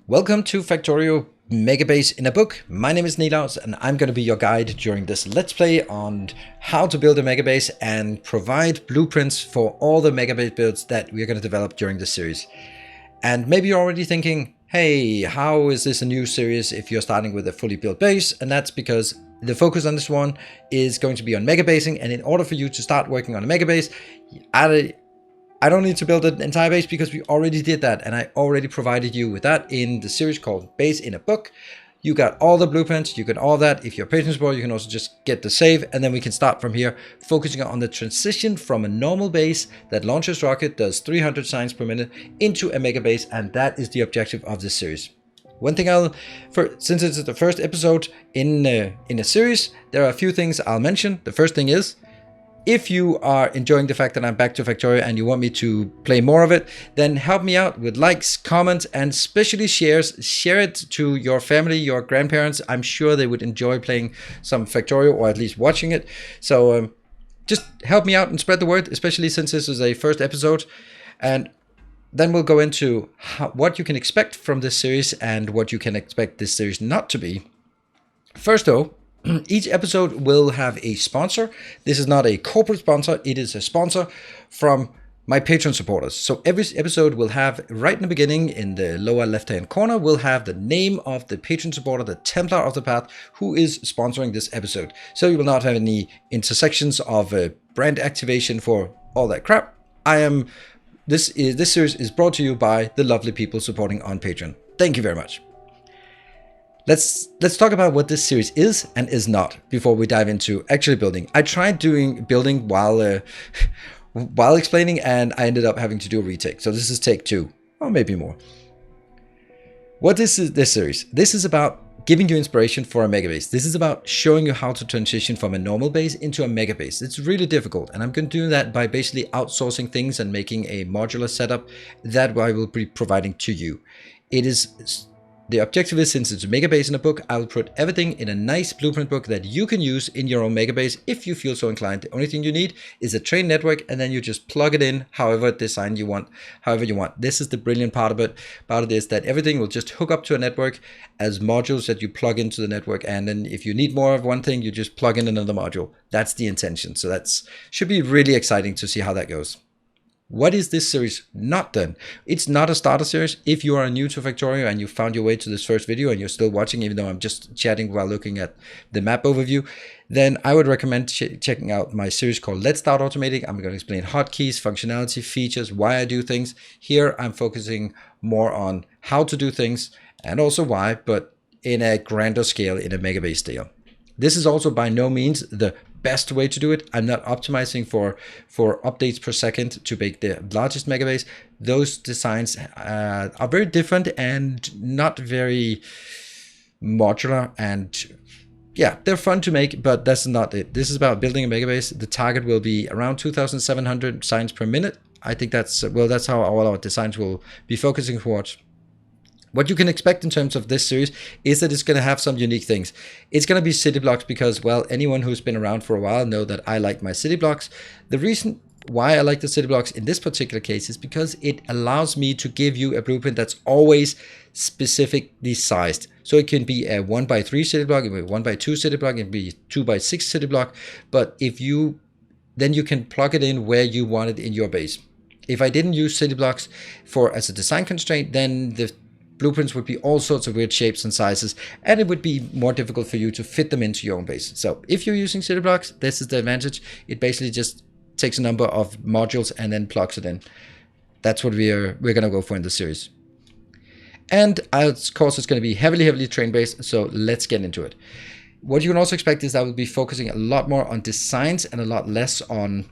Welcome to Factorio Megabase in a Book. My name is Nilaus and I'm going to be your guide during this Let's Play on how to build a Megabase and provide blueprints for all the Megabase builds that we're going to develop during this series. And maybe you're already thinking, hey, how is this a new series if you're starting with a fully built base? And that's because the focus on this one is going to be on megabasing, and in order for you to start working on a Megabase, I don't need to build an entire base because we already did that, and I already provided you with that in the series called Base in a Book. You got all the blueprints, you got all that. If you're a patron support, you can also just get the save, and then we can start from here, focusing on the transition from a normal base that launches rocket, does 300 signs per minute, into a Megabase, and that is the objective of this series. One thing since it's the first episode in a series, there are a few things I'll mention. The first thing is, if you are enjoying the fact that I'm back to Factorio and you want me to play more of it, then help me out with likes, comments, and especially shares. Share it to your family, your grandparents. I'm sure they would enjoy playing some Factorio, or at least watching it. So just help me out and spread the word, especially since this is a first episode. And then we'll go into what you can expect from this series and what you can expect this series not to be. First though, each episode will have a sponsor. This is not a corporate sponsor, it is a sponsor from my patron supporters. So every episode will have, right in the beginning, in the lower left hand corner, will have the name of the patron supporter, the Templar of the Path, who is sponsoring this episode. So you will not have any intersections of brand activation for all that crap. This series is brought to you by the lovely people supporting on Patreon. Thank you very much. Let's talk about what this series is and is not before we dive into actually building. I tried doing building while explaining, and I ended up having to do a retake. So this is take 2, or maybe more. What is this series? This is about giving you inspiration for a Megabase. This is about showing you how to transition from a normal base into a Megabase. It's really difficult, and I'm going to do that by basically outsourcing things and making a modular setup that I will be providing to you. The objective is, since it's a Megabase in a book, I will put everything in a nice blueprint book that you can use in your own Megabase if you feel so inclined. The only thing you need is a trained network, and then you just plug it in however you want. This is the brilliant part of it. Is that everything will just hook up to a network as modules that you plug into the network, and then if you need more of one thing, you just plug in another module. That's the intention. So should be really exciting to see how that goes. What is this series not done? It's not a starter series. If you are new to Factorio and you found your way to this first video and you're still watching, even though I'm just chatting while looking at the map overview, then I would recommend checking out my series called Let's Start Automating. I'm going to explain hotkeys, functionality, features, why I do things. Here I'm focusing more on how to do things and also why, but in a grander scale, in a Megabase scale. This is also by no means the best way to do it. I'm not optimizing for updates per second to make the largest Megabase. Those designs are very different and not very modular, and yeah, they're fun to make, but that's not it. This is about building a Megabase. The target will be around 2,700 signs per minute. I think that's how all our designs will be focusing towards. What you can expect in terms of this series is that it's going to have some unique things. It's going to be city blocks because, well, anyone who's been around for a while know that I like my city blocks. The reason why I like the city blocks in this particular case is because it allows me to give you a blueprint that's always specifically sized. So it can be a 1x3 city block, it can be a 1x2 city block, it can be 2x6 city block. But then you can plug it in where you want it in your base. If I didn't use city blocks as a design constraint, then the blueprints would be all sorts of weird shapes and sizes, and it would be more difficult for you to fit them into your own base. So if you're using city blocks, this is the advantage. It basically just takes a number of modules and then plugs it in. That's what we're going to go for in this series. And of course, it's going to be heavily train based. So let's get into it. What you can also expect is I will be focusing a lot more on designs and a lot less on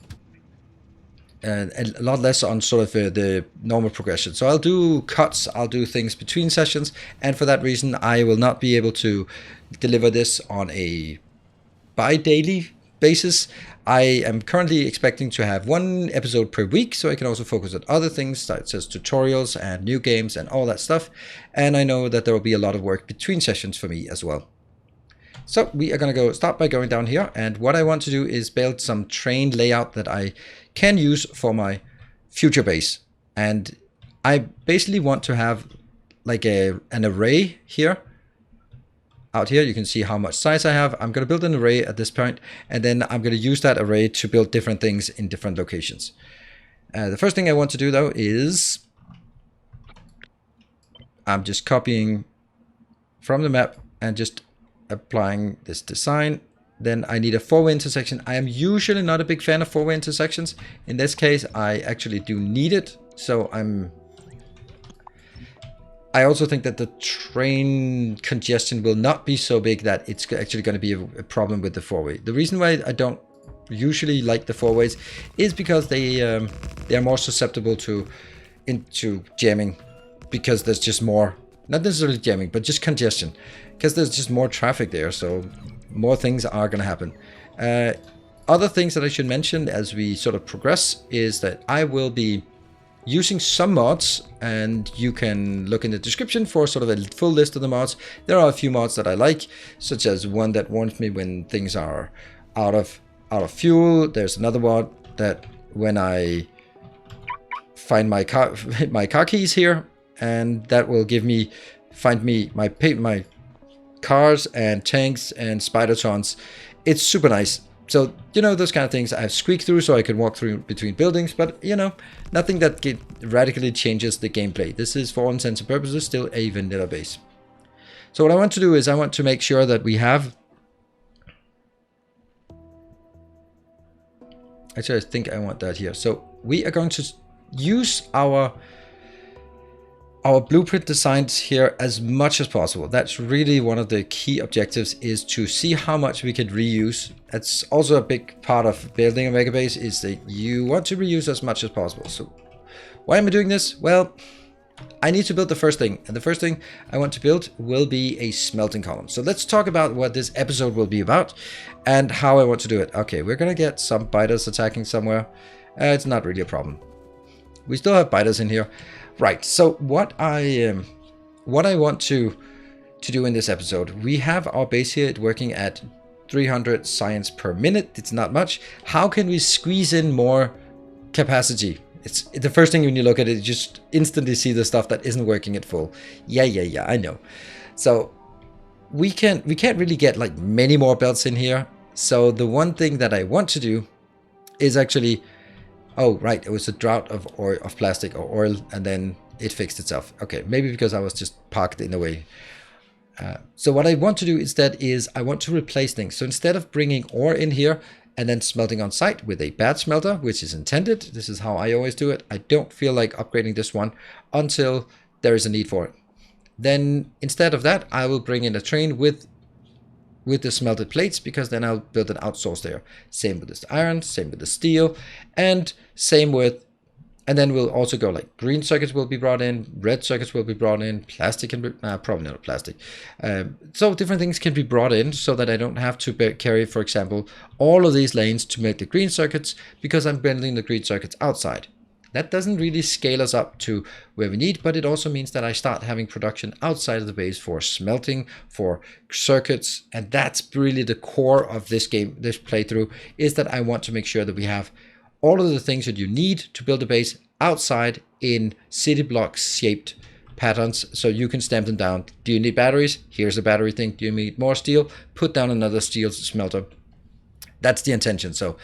sort of the normal progression. So I'll do cuts, I'll do things between sessions, and for that reason I will not be able to deliver this on a bi-daily basis. I am currently expecting to have 1 episode per week, so I can also focus on other things such as tutorials and new games and all that stuff. And I know that there will be a lot of work between sessions for me as well. So we are going to start by going down here, and what I want to do is build some train layout that I can use for my future base. And I basically want to have like an array here. Out here, you can see how much size I have. I'm going to build an array at this point, and then I'm going to use that array to build different things in different locations. The first thing I want to do though is I'm just copying from the map and just applying this design. Then I need a four-way intersection. I am usually not a big fan of four-way intersections. In this case, I actually do need it. So I also think that the train congestion will not be so big that it's actually going to be a problem with the four-way. The reason why I don't usually like the four-ways is because they are more susceptible to jamming, because there's just more, not necessarily jamming, but just congestion, because there's just more traffic there, so more things are going to happen. Other things that I should mention as we sort of progress is that I will be using some mods, and you can look in the description for sort of a full list of the mods. There are a few mods that I like, such as one that warns me when things are out of fuel. There's another mod that when I find my car keys here, and that will find me my cars and tanks and spidertrons. It's super nice. So, you know, those kind of things. I have squeak through so I can walk through between buildings, but, you know, nothing that radically changes the gameplay. This is, for all intents and purposes, still a vanilla base. So what I want to do is I want to make sure that we have... Actually, I think I want that here. So we are going to use our blueprint designs here as much as possible. That's really one of the key objectives, is to see how much we can reuse. That's also a big part of building a megabase, is that you want to reuse as much as possible. So why am I doing this? Well, I need to build the first thing, and the first thing I want to build will be a smelting column. So let's talk about what this episode will be about and how I want to do it. Okay, we're gonna get some biters attacking somewhere. It's not really a problem. We still have biters in here. Right, so what I want to do in this episode, we have our base here working at 300 science per minute. It's not much. How can we squeeze in more capacity? It's the first thing when you look at it, you just instantly see the stuff that isn't working at full. Yeah, I know. So we can't really get like many more belts in here. So the one thing that I want to do is actually... Oh, right, it was a drought of plastic or oil, and then it fixed itself. Okay, maybe because I was just parked in a way. So what I want to do instead is I want to replace things. So instead of bringing ore in here and then smelting on site with a bad smelter, which is intended, this is how I always do it. I don't feel like upgrading this one until there is a need for it. Then instead of that, I will bring in a train with the smelted plates, because then I'll build an outsource there. Same with this iron, same with the steel, and same with, and then we'll also go like green circuits will be brought in, red circuits will be brought in, plastic can be, probably not plastic. So different things can be brought in so that I don't have to carry, for example, all of these lanes to make the green circuits, because I'm building the green circuits outside. That doesn't really scale us up to where we need, but it also means that I start having production outside of the base for smelting, for circuits, and that's really the core of this game, this playthrough, is that I want to make sure that we have all of the things that you need to build a base outside in city block shaped patterns, so you can stamp them down. Do you need batteries? Here's a battery thing. Do you need more steel? Put down another steel smelter. That's the intention. So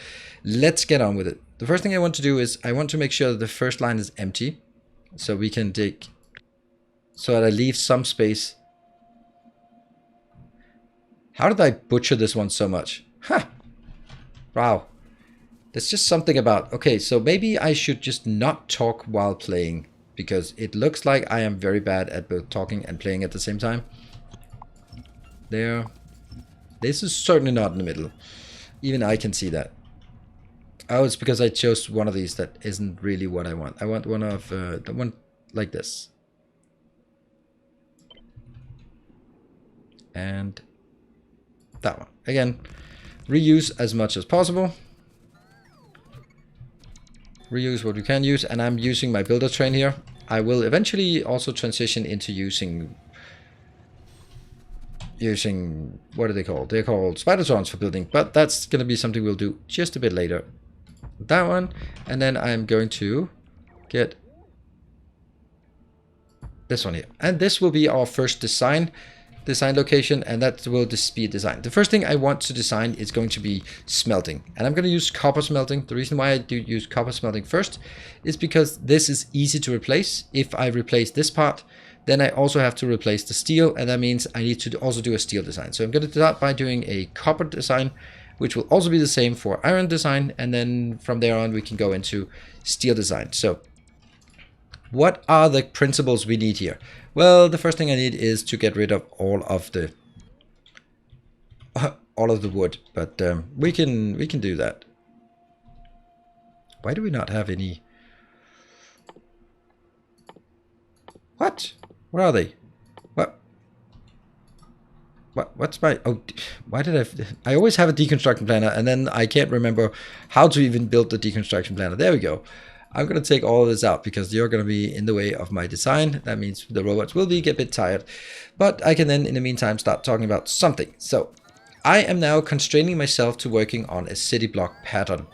let's get on with it. The first thing I want to do is I want to make sure that the first line is empty, so we can dig, so that I leave some space. How did I butcher this one so much? Ha! Wow. There's just something about... Okay, so maybe I should just not talk while playing, because it looks like I am very bad at both talking and playing at the same time. There. This is certainly not in the middle. Even I can see that. Oh, it's because I chose one of these that isn't really what I want. I want one of the one like this. And that one. Again, reuse as much as possible. Reuse what we can use, and I'm using my builder train here. I will eventually also transition into using what are they called? They're called spidertrons for building, but that's going to be something we'll do just a bit later. That one, and then I'm going to get this one here. And this will be our first design location, and that will just be design. The first thing I want to design is going to be smelting, and I'm going to use copper smelting. The reason why I do use copper smelting first is because this is easy to replace. If I replace this part, then I also have to replace the steel, and that means I need to also do a steel design. So I'm going to start by doing a copper design, which will also be the same for iron design, and then from there on we can go into steel design. So what are the principles we need here? Well, the first thing I need is to get rid of all of the wood, but we can do that. Why do we not have any? What? Where are they? What? What's my? Oh, why did I always have a deconstruction planner, and then I can't remember how to even build the deconstruction planner. There we go. I'm going to take all of this out because you're going to be in the way of my design. That means the robots will get a bit tired. But I can then, in the meantime, start talking about something. So I am now constraining myself to working on a city block pattern.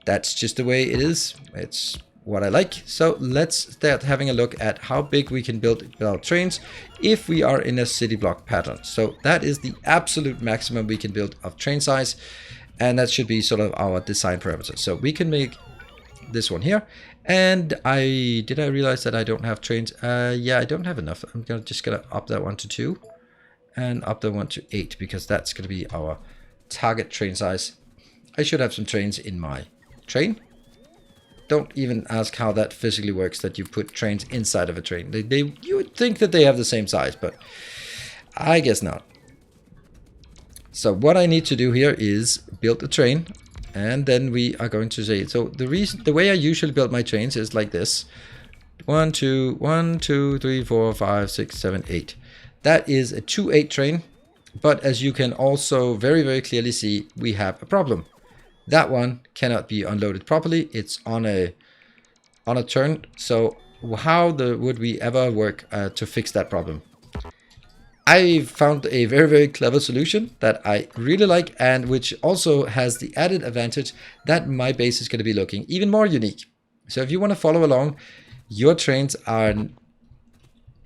That's just the way it is. It's what I like. So let's start having a look at how big we can build our trains if we are in a city block pattern. So that is the absolute maximum we can build of train size. And that should be sort of our design parameters. So we can make this one here, and I realize that I don't have trains. Yeah, I don't have enough. I'm just gonna up that one to 2 and up that one to 8 because that's gonna be our target train size. I should have some trains in my train. Don't even ask how that physically works, that you put trains inside of a train. You would think that they have the same size, but I guess not. So what I need to do here is build a train. And then we are going to say, so the way I usually build my trains is like this. 1, 2, 3, 4, 5, 6, 7, 8. That is a 2-8 train. But as you can also very, very clearly see, we have a problem. That one cannot be unloaded properly. It's on a turn. So how would we ever work to fix that problem? I found a very, very clever solution that I really like, and which also has the added advantage that my base is going to be looking even more unique. So if you want to follow along, your trains are...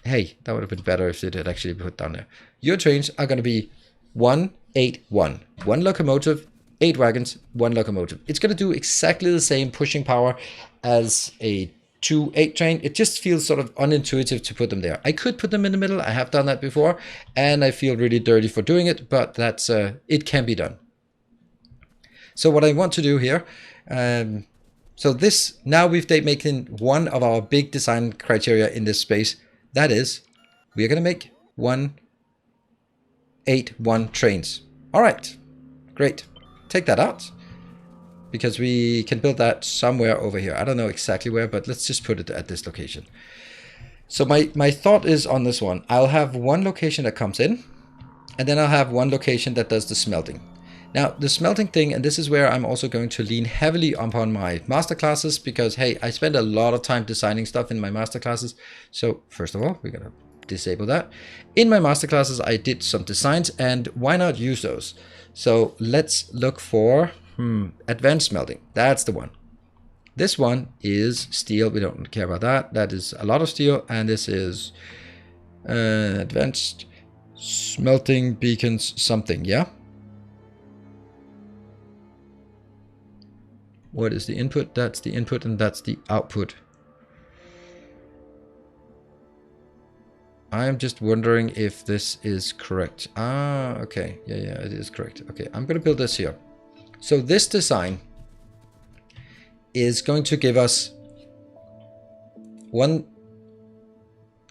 Hey, that would have been better if it had actually been put down there. Your trains are going to be 1, 8, 1. 1 locomotive, 8 wagons, 1 locomotive. It's going to do exactly the same pushing power as a 2-8 train. It just feels sort of unintuitive to put them there. I could put them in the middle. I have done that before, and I feel really dirty for doing it, but that's it can be done. So what I want to do here, so this, now we've making one of our big design criteria in this space. That is, we are going to make 1, 8, 1 trains. All right, great. Take that out, because we can build that somewhere over here. I don't know exactly where, but let's just put it at this location. So my thought is on this one, I'll have one location that comes in, and then I'll have one location that does the smelting. Now, the smelting thing, and this is where I'm also going to lean heavily upon my master classes, because, hey, I spend a lot of time designing stuff in my master classes. So first of all, we're going to disable that. In my master classes, I did some designs, and why not use those? So let's look for... advanced smelting. That's the one. This one is steel. We don't care about that. That is a lot of steel. And this is advanced smelting beacons something. Yeah. What is the input? That's the input, and that's the output. I'm just wondering if this is correct. Ah, okay. Yeah, it is correct. Okay, I'm going to build this here. So this design is going to give us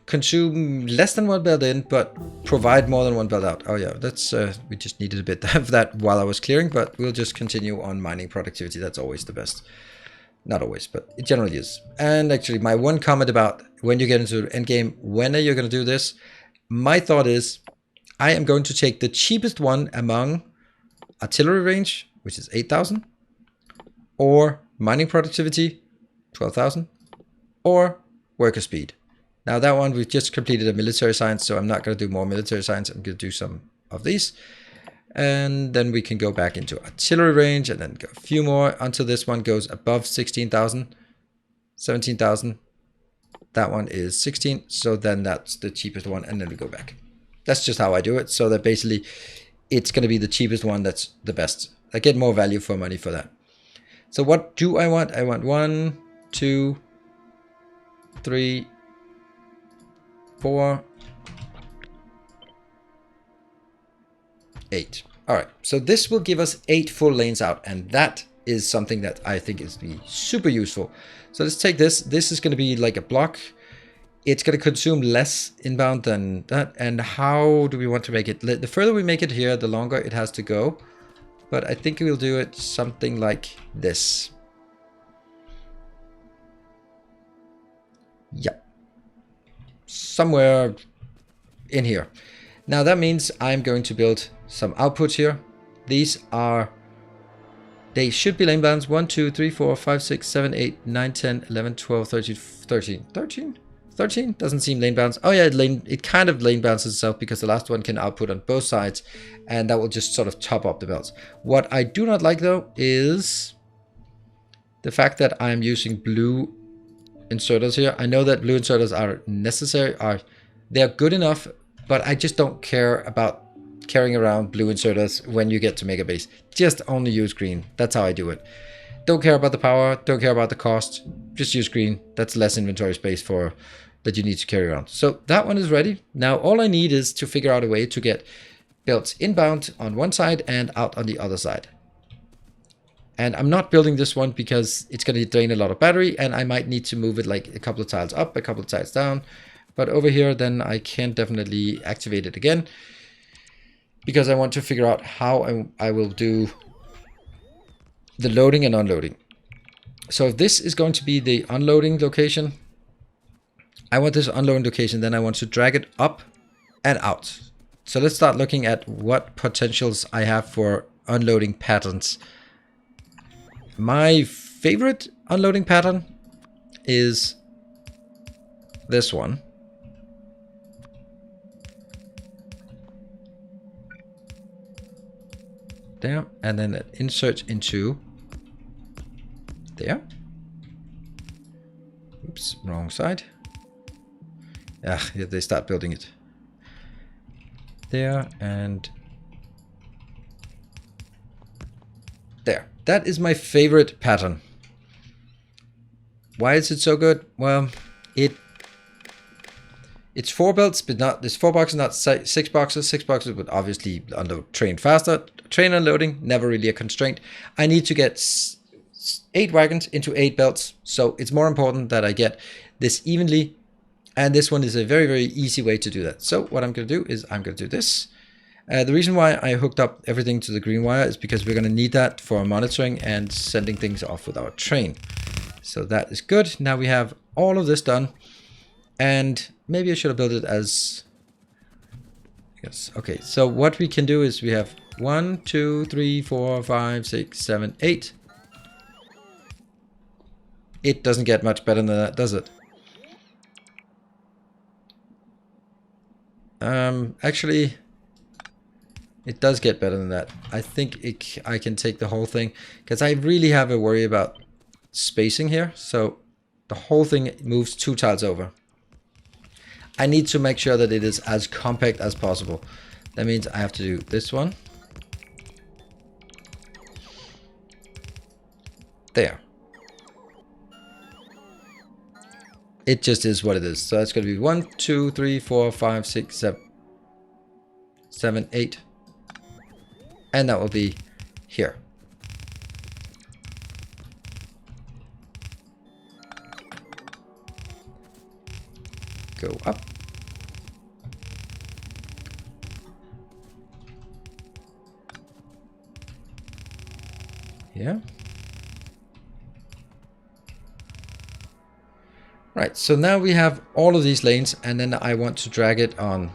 consume less than 1 build in, but provide more than 1 build out. Oh yeah, that's we just needed a bit of that while I was clearing, but we'll just continue on mining productivity. That's always the best. Not always, but it generally is. And actually, my one comment about when you get into the end game, when are you going to do this? My thought is, I am going to take the cheapest one among artillery range, which is 8,000, or mining productivity, 12,000, or worker speed. Now that one, we've just completed a military science, so I'm not going to do more military science. I'm going to do some of these. And then we can go back into artillery range and then go a few more until this one goes above 16,000, 17,000, That one is 16, so then that's the cheapest one, and then we go back. That's just how I do it, so that basically it's going to be the cheapest one that's the best. I get more value for money for that. So what do I want? I want 1, 2, 3, 4, 8. All right, so this will give us 8 full lanes out, and that is something that I think is super useful. So let's take this. This is going to be like a block. It's going to consume less inbound than that. And how do we want to make it? The further we make it here, the longer it has to go. But I think we'll do it something like this. Yeah. Somewhere in here. Now that means I'm going to build some outputs here. These are... They should be lane bounds. 1, 2, 3, 4, 5, 6, 7, 8, 9, 10, 11, 12, 13, 13. 13? 13? Doesn't seem lane bounds. Oh yeah, it kind of lane bounces itself because the last one can output on both sides, and that will just sort of top up the belts. What I do not like though is the fact that I'm using blue inserters here. I know that blue inserters are necessary, they're good enough, but I just don't care about carrying around blue inserters when you get to Megabase. Just only use green. That's how I do it. Don't care about the power, don't care about the cost, just use green. That's less inventory space for that you need to carry around. So that one is ready. Now all I need is to figure out a way to get belts inbound on one side and out on the other side. And I'm not building this one because it's going to drain a lot of battery, and I might need to move it like a couple of tiles up, a couple of tiles down. But over here, then I can definitely activate it again, because I want to figure out how I will do the loading and unloading. So if this is going to be the unloading location, I want this unloading location, then I want to drag it up and out. So let's start looking at what potentials I have for unloading patterns. My favorite unloading pattern is this one. There, and then it inserts into there. Oops, wrong side. Ah, yeah, they start building it. There and there. That is my favorite pattern. Why is it so good? Well, it's 4 belts, but not, there's 4 boxes, not 6 boxes. 6 boxes would obviously unload train faster. Train unloading, never really a constraint. I need to get 8 wagons into 8 belts, so it's more important that I get this evenly, and this one is a very, very easy way to do that. So what I'm going to do is I'm going to do this. The reason why I hooked up everything to the green wire is because we're going to need that for monitoring and sending things off with our train. So that is good. Now we have all of this done, and maybe I should have built it as... Yes. Okay, so what we can do is we have 1, 2, 3, 4, 5, 6, 7, 8. It doesn't get much better than that, does it? Actually, it does get better than that. I think I can take the whole thing, because I really have a worry about spacing here. So the whole thing moves 2 tiles over. I need to make sure that it is as compact as possible. That means I have to do this one. There. It just is what it is. So that's going to be 1, 2, 3, 4, 5, 6, 7, 8. And that will be here. Go up. Yeah. Right, so now we have all of these lanes, and then I want to drag it on.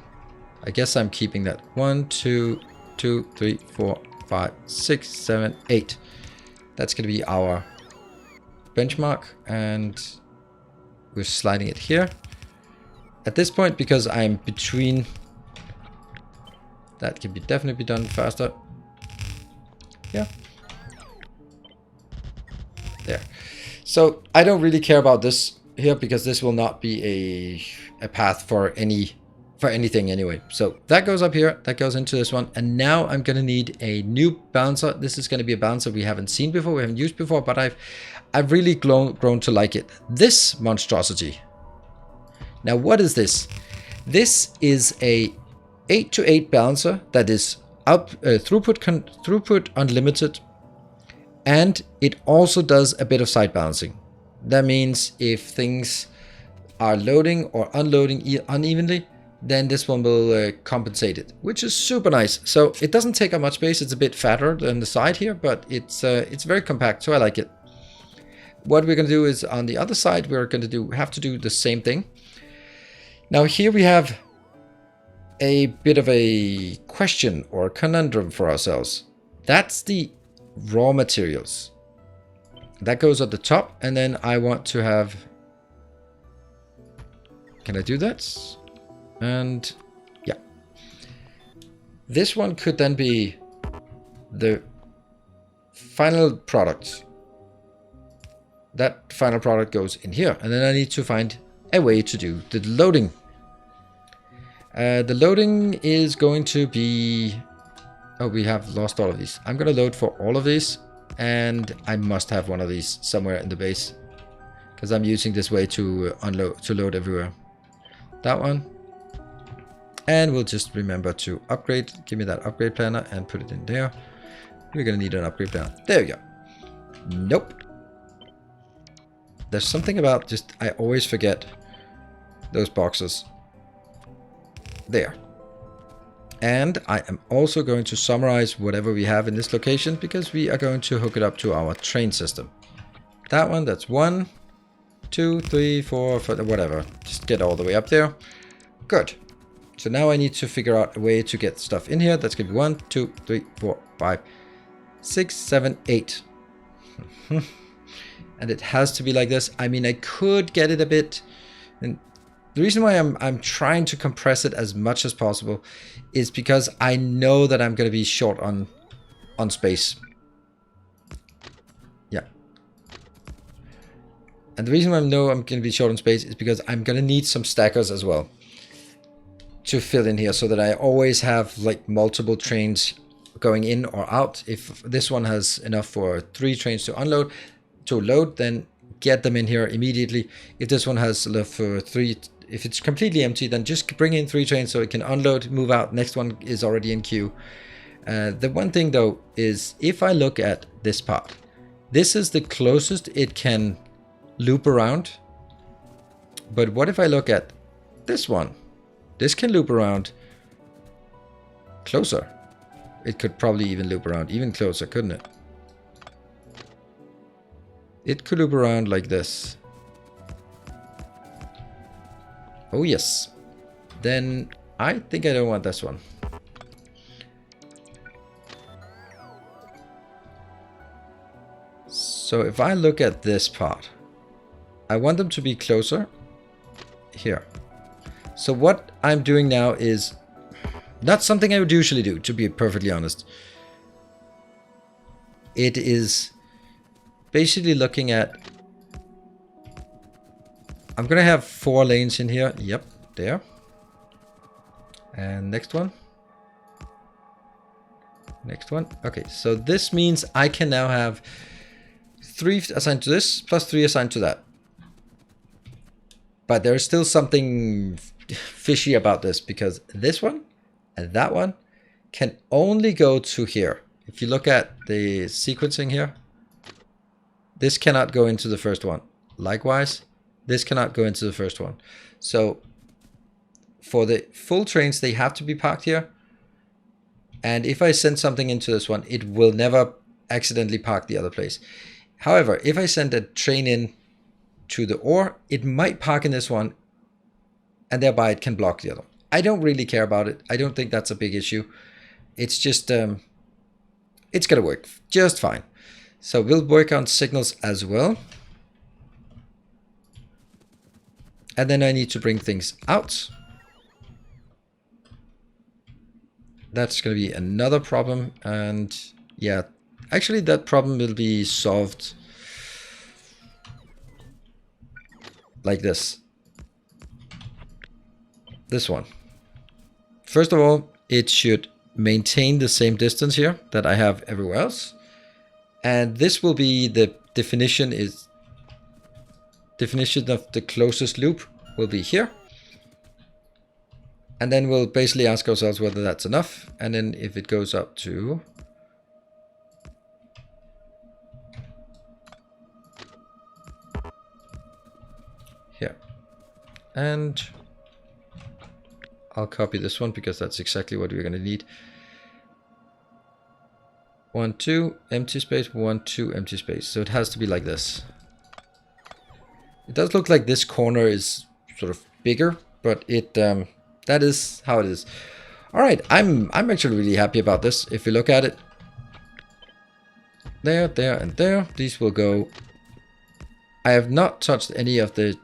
I guess I'm keeping that. 1, 2, 2, 3, 4, 5, 6, 7, 8. That's going to be our benchmark, and we're sliding it here. At this point, because I'm between, that can be definitely be done faster. Yeah. There. So I don't really care about this here because this will not be a path for anything anyway. So that goes up here, that goes into this one, and now I'm gonna need a new balancer. This is gonna be a balancer we haven't seen before, we haven't used before, but I've really grown to like it. This monstrosity. Now what is this? This is a 8-to-8 balancer that is throughput unlimited, and it also does a bit of side balancing. That means if things are loading or unloading unevenly, then this one will compensate it, which is super nice. So it doesn't take up much space. It's a bit fatter than the side here, but it's very compact, so I like it. What we're going to do is on the other side, we're going to have to do the same thing. Now here we have a bit of a question or conundrum for ourselves. That's the raw materials. That goes at the top, and then I want to have... Can I do that? And yeah. This one could then be the final product. That final product goes in here, and then I need to find a way to do the loading. The loading is going to be... Oh, we have lost all of these. I'm going to load for all of these, and I must have one of these somewhere in the base, because I'm using this way to load everywhere. That one. And we'll just remember to upgrade. Give me that upgrade planner and put it in there. We're going to need an upgrade planner. There we go. Nope. There's something about just... I always forget those boxes. There. And I am also going to summarize whatever we have in this location, because we are going to hook it up to our train system. That one, that's 1, 2, 3, 4, whatever. Just get all the way up there. Good. So now I need to figure out a way to get stuff in here. That's going to be 1, 2, 3, 4, 5, 6, 7, 8. And it has to be like this. I mean, I could get it a bit... And the reason why I'm trying to compress it as much as possible is because I know that I'm going to be short on space. Yeah. And the reason why I know I'm going to be short on space is because I'm going to need some stackers as well to fill in here, so that I always have like multiple trains going in or out. If this one has enough for 3 trains to load, then get them in here immediately. If this one has enough for 3, if it's completely empty, then just bring in 3 trains so it can unload, move out. Next one is already in queue. The one thing though is, if I look at this part, this is the closest it can loop around. But what if I look at this one? This can loop around closer. It could probably even loop around even closer, couldn't it? It could loop around like this. Oh yes. Then I think I don't want this one. So if I look at this part, I want them to be closer here. So what I'm doing now is not something I would usually do, to be perfectly honest. It is basically looking at... I'm going to have 4 lanes in here. Yep, there. And next one. Next one. Okay, so this means I can now have 3 assigned to this, plus 3 assigned to that. But there is still something fishy about this, because this one and that one can only go to here. If you look at the sequencing here, this cannot go into the first one. Likewise, this cannot go into the first one. So for the full trains, they have to be parked here. And if I send something into this one, it will never accidentally park the other place. However, if I send a train in to the ore, it might park in this one, and thereby it can block the other. I don't really care about it. I don't think that's a big issue. It's just, it's gonna work just fine. So we'll work on signals as well. And then I need to bring things out. That's gonna be another problem. And yeah, actually that problem will be solved like this. This one. First of all, it should maintain the same distance here that I have everywhere else. And this will be the definition of the closest loop will be here. And then we'll basically ask ourselves whether that's enough. And then if it goes up to here. And I'll copy this one because that's exactly what we're going to need. 1, 2, empty space, 1, 2, empty space. So it has to be like this. It does look like this corner is sort of bigger, but it that is how it is. All right, I'm actually really happy about this. If we look at it, there, there, and there, these will go. I have not touched any of the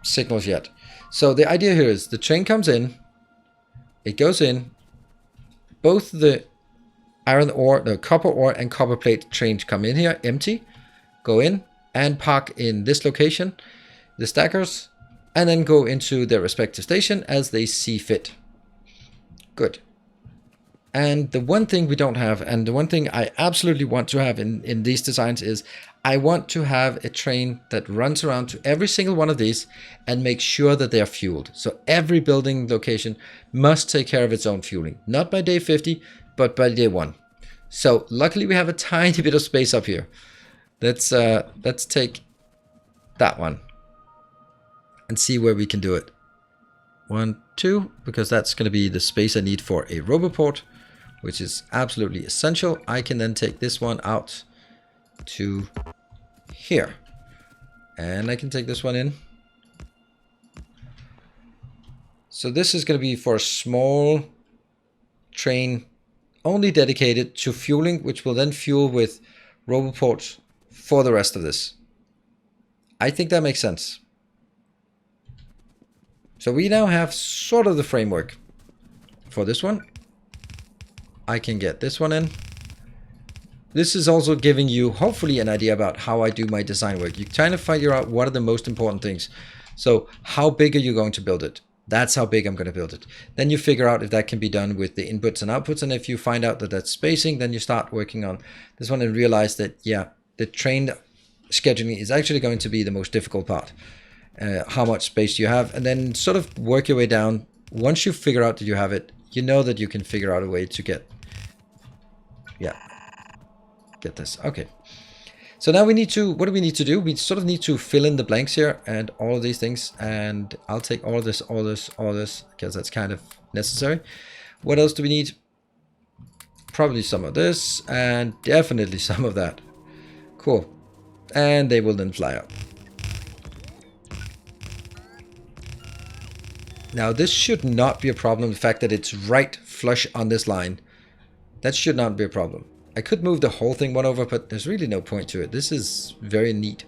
signals yet. So the idea here is the train comes in, it goes in, both the iron ore, the copper ore and copper plate trains come in here, empty, go in and park in this location, the stackers, and then go into their respective station as they see fit. Good. And the one thing we don't have, and the one thing I absolutely want to have in these designs is I want to have a train that runs around to every single one of these and make sure that they are fueled. So every building location must take care of its own fueling. Not by day 50, but by day 1. So luckily we have a tiny bit of space up here. Let's take that one and see where we can do it. 1, 2, because that's going to be the space I need for a roboport, which is absolutely essential. I can then take this one out to here, and I can take this one in. So this is going to be for a small train only dedicated to fueling, which will then fuel with roboports for the rest of this. I think that makes sense. So we now have sort of the framework for this one. I can get this one in. This is also giving you hopefully an idea about how I do my design work. You kind of figure out what are the most important things. So how big are you going to build it? That's how big I'm going to build it. Then you figure out if that can be done with the inputs and outputs. And if you find out that that's spacing, then you start working on this one and realize that, yeah, the train scheduling is actually going to be the most difficult part. How much space you have, and then sort of work your way down. Once you figure out that you have it, you know that you can figure out a way to get this. Okay. So now we need to, what do we need to do? We sort of need to fill in the blanks here and all of these things. And I'll take all this, all this, all this, because that's kind of necessary. What else do we need? Probably some of this and definitely some of that. Cool. And they will then fly up. Now this should not be a problem. The fact that it's right flush on this line, that should not be a problem. I could move the whole thing one over, but there's really no point to it. This is very neat.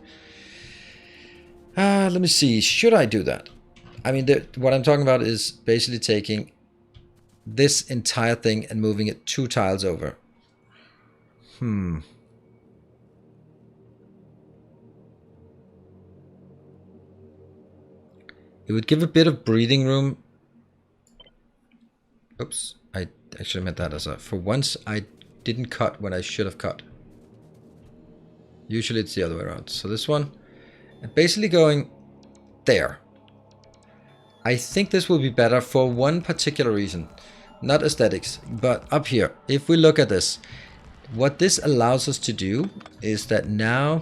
Let me see. Should I do that? I mean, what I'm talking about is basically taking this entire thing and moving it 2 tiles over. It would give a bit of breathing room. Oops, I actually meant that as a... For once, I didn't cut when I should have cut. Usually it's the other way around. So this one, and basically going there. I think this will be better for one particular reason. Not aesthetics, but up here. If we look at this, what this allows us to do is that now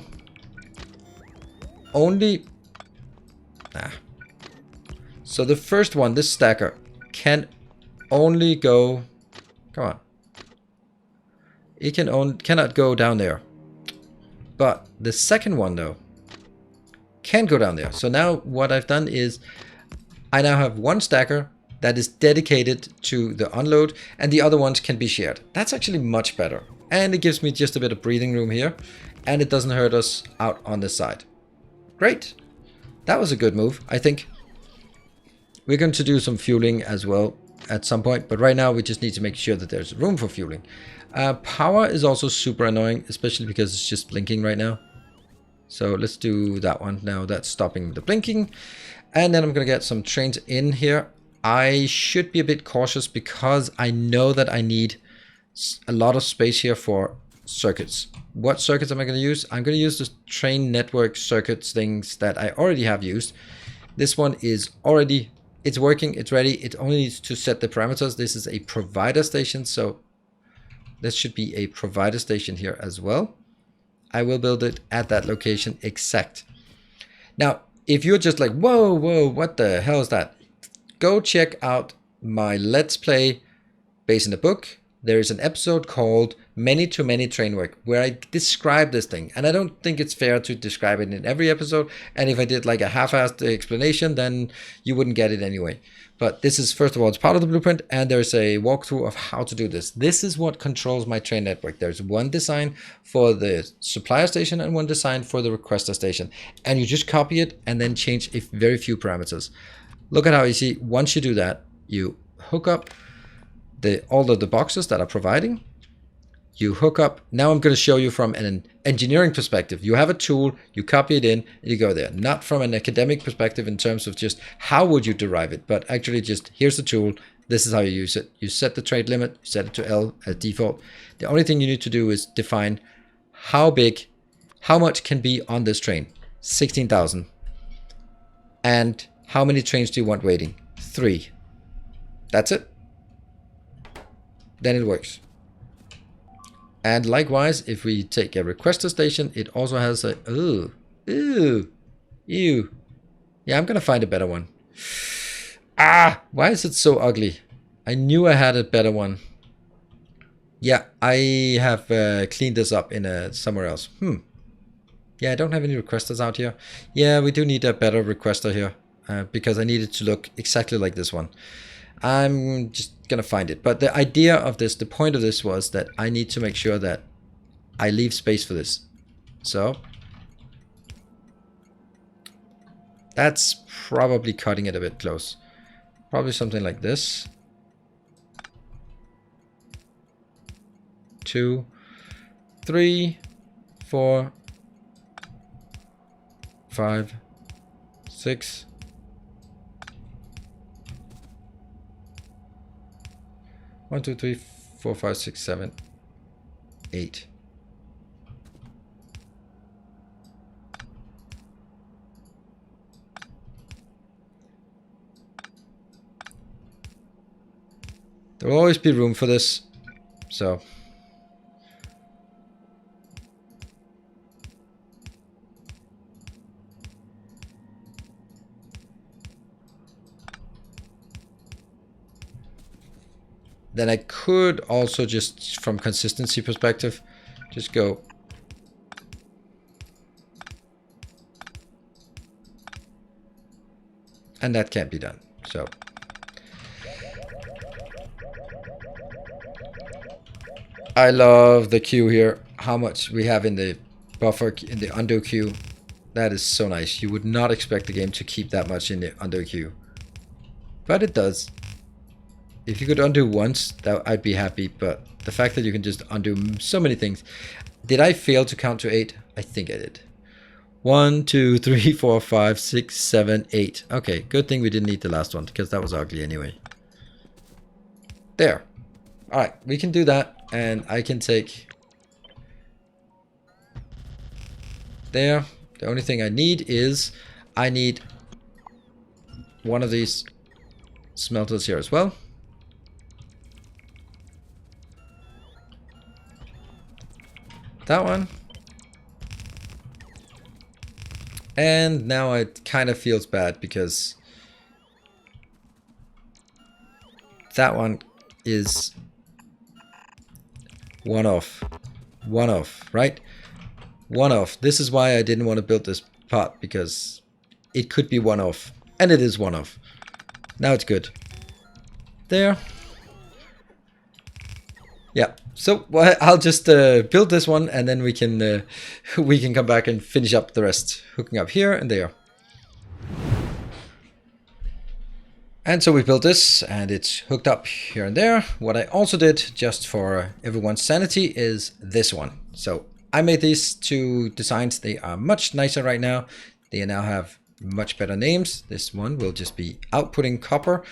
only... So the first one, this stacker, can only go... Come on. It cannot go down there. But the second one, though, can go down there. So now what I've done is I now have one stacker that is dedicated to the unload, and the other ones can be shared. That's actually much better. And it gives me just a bit of breathing room here, and it doesn't hurt us out on this side. Great. That was a good move, I think. We're going to do some fueling as well at some point, but right now we just need to make sure that there's room for fueling. Power is also super annoying, especially because it's just blinking right now. So let's do that one. Now that's stopping the blinking. And then I'm going to get some trains in here. I should be a bit cautious because I know that I need a lot of space here for circuits. What circuits am I going to use? I'm going to use the train network circuits things that I already have used. This one is already, it's working, it's ready. It only needs to set the parameters. This is a provider station, so this should be a provider station here as well. I will build it at that location exact. Now, if you're just like, whoa, what the hell is that? Go check out my Let's Play based in a book. There is an episode called Many-to-Many Train Work where I describe this thing. And I don't think it's fair to describe it in every episode. And if I did like a half-assed explanation, then you wouldn't get it anyway. But this is, first of all, it's part of the blueprint, and there's a walkthrough of how to do this. This is what controls my train network. There's one design for the supplier station and one design for the requester station. And you just copy it and then change a very few parameters. Look at how easy. Once you do that, you hook up all of the boxes that are providing. You hook up. Now I'm going to show you from an engineering perspective. You have a tool, you copy it in, and you go there. Not from an academic perspective in terms of just how would you derive it, but actually just here's the tool. This is how you use it. You set the trade limit, you set it to L as default. The only thing you need to do is define how much can be on this train. 16,000. And how many trains do you want waiting? 3. That's it. Then it works. And likewise, if we take a requester station, it also has a, ew. Yeah, I'm gonna find a better one. Why is it so ugly? I knew I had a better one. Yeah, I have cleaned this up in somewhere else. Yeah, I don't have any requesters out here. Yeah, we do need a better requester here because I need it to look exactly like this one. I'm just gonna find it. But the idea of this, the point of this was that I need to make sure that I leave space for this. So that's probably cutting it a bit close. Probably something like this. 2, 3, 4, 5, 6. 1, 2, 3, 4, 5, 6, 7, 8. There will always be room for this, so. Then I could also just, from consistency perspective, just go. And that can't be done, so. I love the queue here, how much we have in the buffer, in the undo queue. That is so nice. You would not expect the game to keep that much in the undo queue. But it does. If you could undo once, I'd be happy, but the fact that you can just undo so many things. Did I fail to count to 8? I think I did. 1, 2, 3, 4, 5, 6, 7, 8. Okay, good thing we didn't need the last one, because that was ugly anyway. There. Alright, we can do that, and I can take... There. The only thing I need is... I need one of these smelters here as well. That one. And now it kind of feels bad because that one is one off, right? One off. This is why I didn't want to build this part, because it could be one off, and it is one off. Now it's good. There. Yeah. So well, I'll just build this one, and then we can come back and finish up the rest, hooking up here and there. And so we built this, and it's hooked up here and there. What I also did, just for everyone's sanity, is this one. So I made these two designs. They are much nicer right now. They now have much better names. This one will just be outputting copper.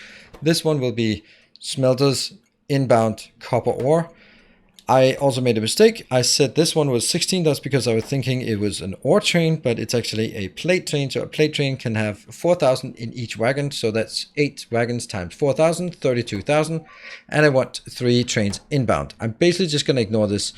This one will be smelters inbound copper ore. I also made a mistake. I said this one was 16. That's because I was thinking it was an ore train, but it's actually a plate train. So a plate train can have 4,000 in each wagon. So that's 8 wagons times 4,000, 32,000. And I want 3 trains inbound. I'm basically just going to ignore this.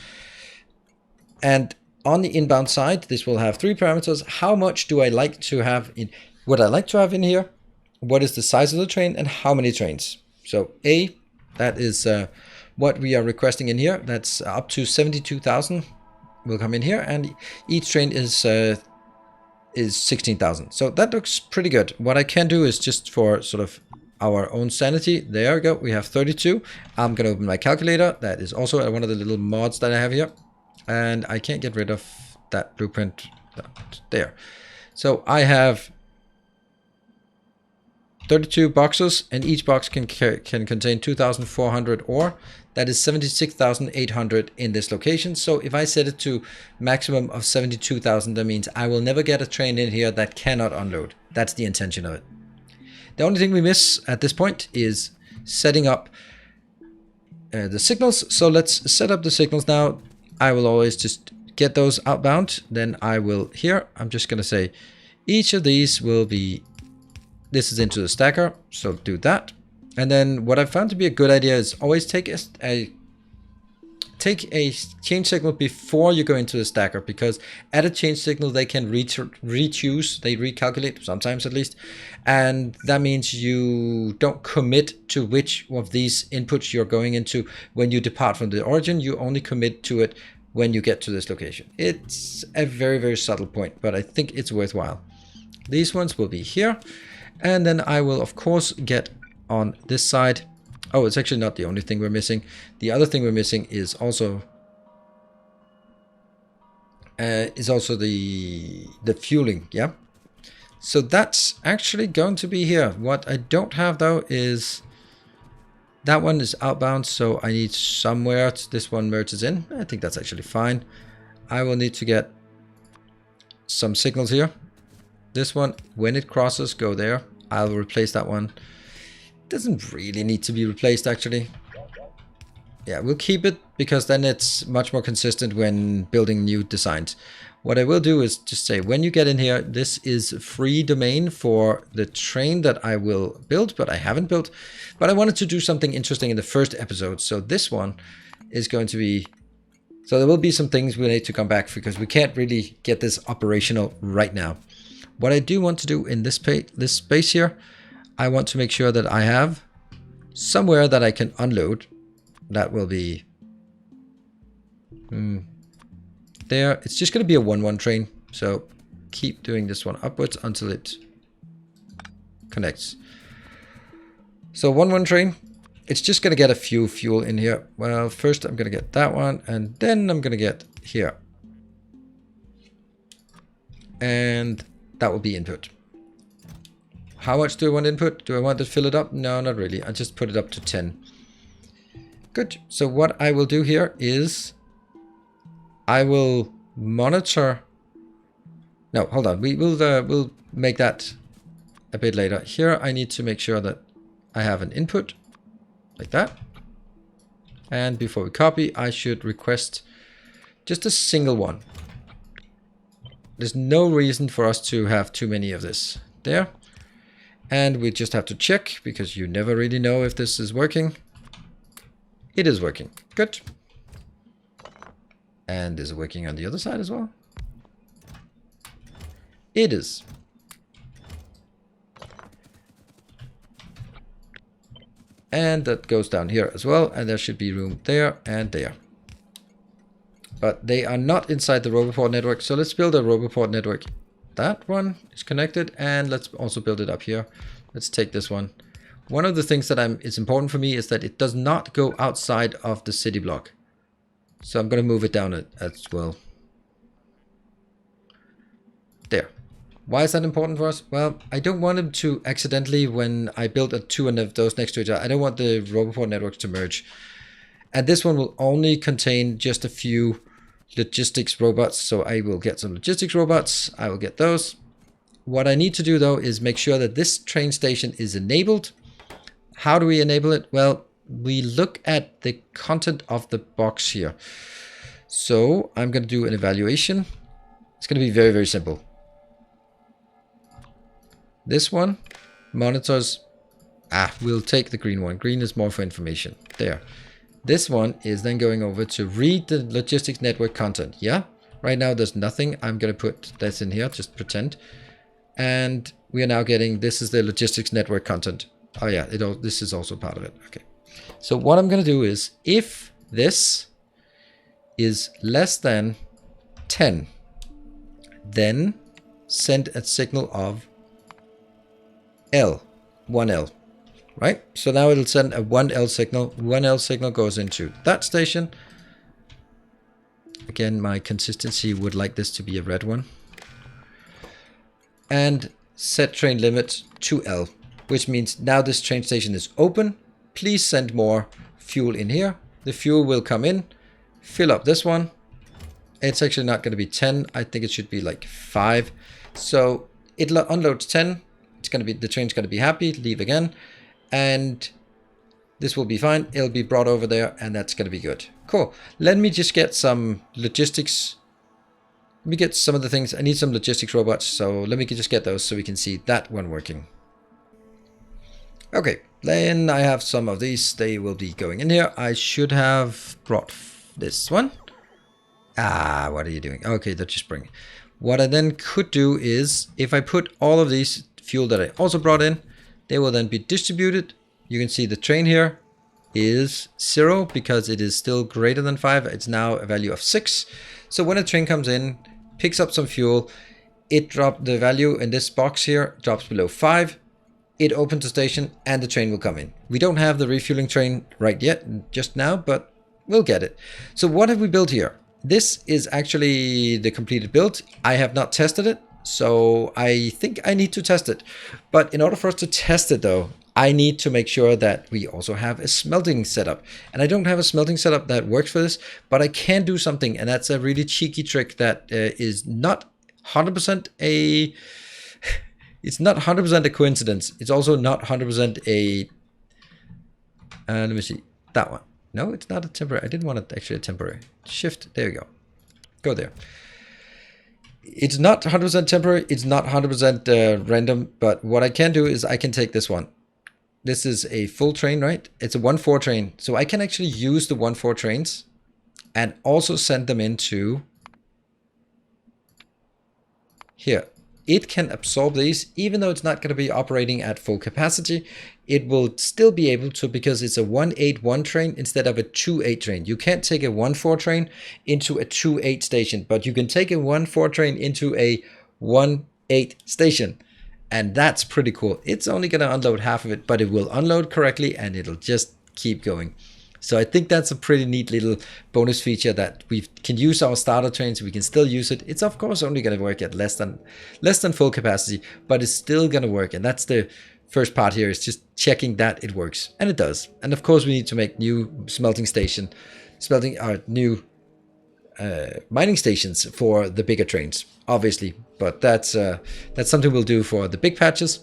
And on the inbound side, this will have 3 parameters. How much do I like to have in? Would I like to have in here? What is the size of the train and how many trains? So A, that is what we are requesting in here. That's up to 72,000 will come in here, and each train is 16,000. So that looks pretty good. What I can do is just for sort of our own sanity. There we go. We have 32. I'm going to open my calculator. That is also one of the little mods that I have here. And I can't get rid of that blueprint there. So I have 32 boxes, and each box can contain 2,400 ore. That is 76,800 in this location. So if I set it to maximum of 72,000, that means I will never get a train in here that cannot unload. That's the intention of it. The only thing we miss at this point is setting up the signals. So let's set up the signals now. I will always just get those outbound. Then I will here, I'm just going to say each of these will be, this is into the stacker. So do that. And then what I found to be a good idea is always take a change signal before you go into the stacker, because at a change signal they can rechoose, they recalculate sometimes at least, and that means you don't commit to which of these inputs you're going into when you depart from the origin. You only commit to it when you get to this location. It's a very, very subtle point, but I think it's worthwhile. These ones will be here, and then I will of course get on this side. Oh, it's actually not the only thing we're missing. The other thing we're missing is also the fueling. Yeah. So that's actually going to be here. What I don't have though is that one is outbound, so I need somewhere this one merges in. I think that's actually fine. I will need to get some signals here. This one, when it crosses, go there. I'll replace that one. Doesn't really need to be replaced actually. Yeah, we'll keep it because then it's much more consistent when building new designs. What I will do is just say when you get in here, this is free domain for the train that I will build, but I haven't built. But I wanted to do something interesting in the first episode. So this one is going to be, so there will be some things we need to come back because we can't really get this operational right now. What I do want to do in this space here, I want to make sure that I have somewhere that I can unload. That will be there. It's just going to be a 1-1 train. So keep doing this one upwards until it connects. So 1-1 train. It's just going to get a few fuel in here. Well, first I'm going to get that one, and then I'm going to get here. And that will be input. How much do I want input? Do I want to fill it up? No, not really. I just put it up to 10. Good. So what I will do here is I will monitor. No, hold on. We'll make that a bit later. Here I need to make sure that I have an input like that. And before we copy, I should request just a single one. There's no reason for us to have too many of this. There. And we just have to check because you never really know if this is working. It is working. Good. And is it working on the other side as well? It is. And that goes down here as well. And there should be room there and there. But they are not inside the Roboport network. So let's build a Roboport network. That one is connected, and let's also build it up here. Let's take this one. One of the things that is important for me is that it does not go outside of the city block. So I'm going to move it down as well. There. Why is that important for us? Well, I don't want them to accidentally, when I build two of those next to each other, I don't want the Roboport networks to merge. And this one will only contain just a few logistics robots. So I will get some logistics robots. I will get those. What I need to do though is make sure that this train station is enabled. How do we enable it? Well, we look at the content of the box here. So I'm going to do an evaluation. It's going to be very, very simple. This one monitors. We'll take the green one. Green is more for information. There. This one is then going over to read the logistics network content. Yeah. Right now there's nothing. I'm going to put this in here. Just pretend. And we are now getting, this is the logistics network content. Oh yeah, this is also part of it. Okay. So what I'm going to do is, if this is less than 10, then send a signal of L, 1L, right? So now it'll send a 1L signal. 1L signal goes into that station. Again, my consistency would like this to be a red one. And set train limit to L, which means now this train station is open. Please send more fuel in here. The fuel will come in, fill up this one. It's actually not going to be 10. I think it should be like 5. So it unloads 10. It's going to be, the train's going to be happy, leave again. And this will be fine. It'll be brought over there and that's going to be good. Cool. Let me just get some logistics. Let me get some of the things. I need some logistics robots, so let me just get those so we can see that one working. Okay, then I have some of these. They will be going in here. I should have brought this one. What are you doing? Okay, they're just bringing. What I then could do is, if I put all of these fuel that I also brought in, they will then be distributed. You can see the train here is 0 because it is still greater than 5. It's now a value of 6. So when a train comes in, picks up some fuel, it drops the value in this box here, drops below 5. It opens the station and the train will come in. We don't have the refueling train right yet, just now, but we'll get it. So what have we built here? This is actually the completed build. I have not tested it, so I think I need to test it. But in order for us to test it though, I need to make sure that we also have a smelting setup. And I don't have a smelting setup that works for this, but I can do something. And that's a really cheeky trick that is not 100% a... It's not 100% a coincidence. It's also not 100% a... let me see. That one. No, it's not a temporary. I didn't want it actually a temporary. Shift. There you go. Go there. It's not 100% temporary. It's not 100% random. But what I can do is I can take this one. This is a full train, right? It's a 1-4 train. So I can actually use the 1-4 trains and also send them into here. It can absorb these, even though it's not going to be operating at full capacity. It will still be able to, because it's a 1-8-1 train instead of a 2-8 train. You can't take a 1-4 train into a 2-8 station, but you can take a 1-4 train into a 1-8 station. And that's pretty cool. It's only going to unload half of it, but it will unload correctly and it'll just keep going. So I think that's a pretty neat little bonus feature that we can use our starter trains. We can still use it. It's of course only going to work at less than full capacity, but it's still going to work. And that's the first part here, is just checking that it works. And it does. And of course we need to make new new mining stations for the bigger trains, obviously. But that's something we'll do for the big patches.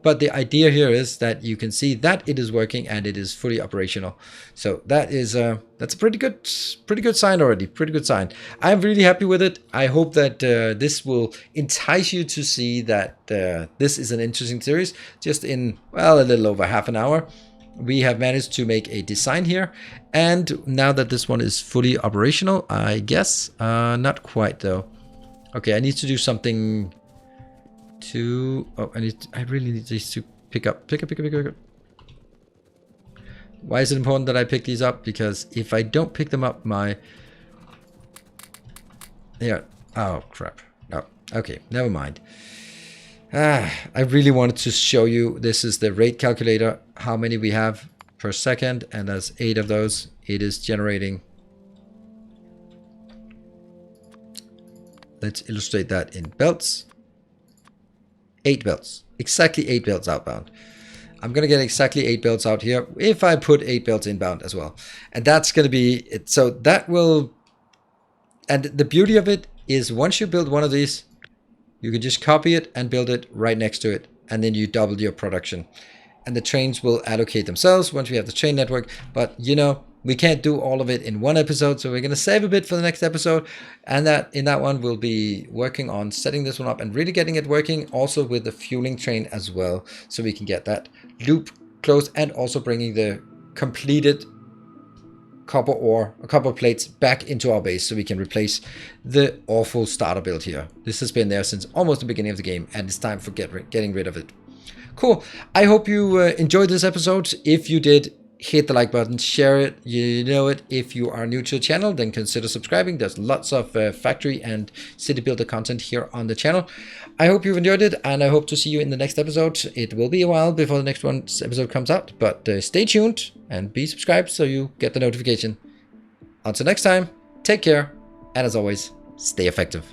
But the idea here is that you can see that it is working and it is fully operational. So that is that's a pretty good sign already. Pretty good sign. I'm really happy with it. I hope that this will entice you to see that this is an interesting series. Just in, well, a little over half an hour, we have managed to make a design here. And now that this one is fully operational, I guess, not quite though. Okay, I need to do something to, I really need these to pick up. Why is it important that I pick these up? Because if I don't pick them up, oh crap. No, okay, never mind. I really wanted to show you, this is the rate calculator, how many we have per second, and there's 8 of those. It is generating. Let's illustrate that in belts. 8 belts, exactly 8 belts outbound. I'm going to get exactly 8 belts out here if I put 8 belts inbound as well. And that's going to be it. So that will, And the beauty of it is once you build one of these, you can just copy it and build it right next to it. And then you double your production. And the trains will allocate themselves once we have the train network. But, you know, we can't do all of it in one episode, so we're going to save a bit for the next episode. And that in that one, we'll be working on setting this one up and really getting it working, also with the fueling train as well, so we can get that loop closed, and also bringing the completed copper ore or copper plates back into our base so we can replace the awful starter build here. This has been there since almost the beginning of the game, and it's time for getting rid of it. Cool. I hope you enjoyed this episode. If you did, hit the like button, share it. You know it. If you are new to the channel, then consider subscribing. There's lots of factory and city builder content here on the channel. I hope you've enjoyed it, and I hope to see you in the next episode. It will be a while before the next episode comes out, but stay tuned and be subscribed so you get the notification. Until next time, take care, and as always, stay effective.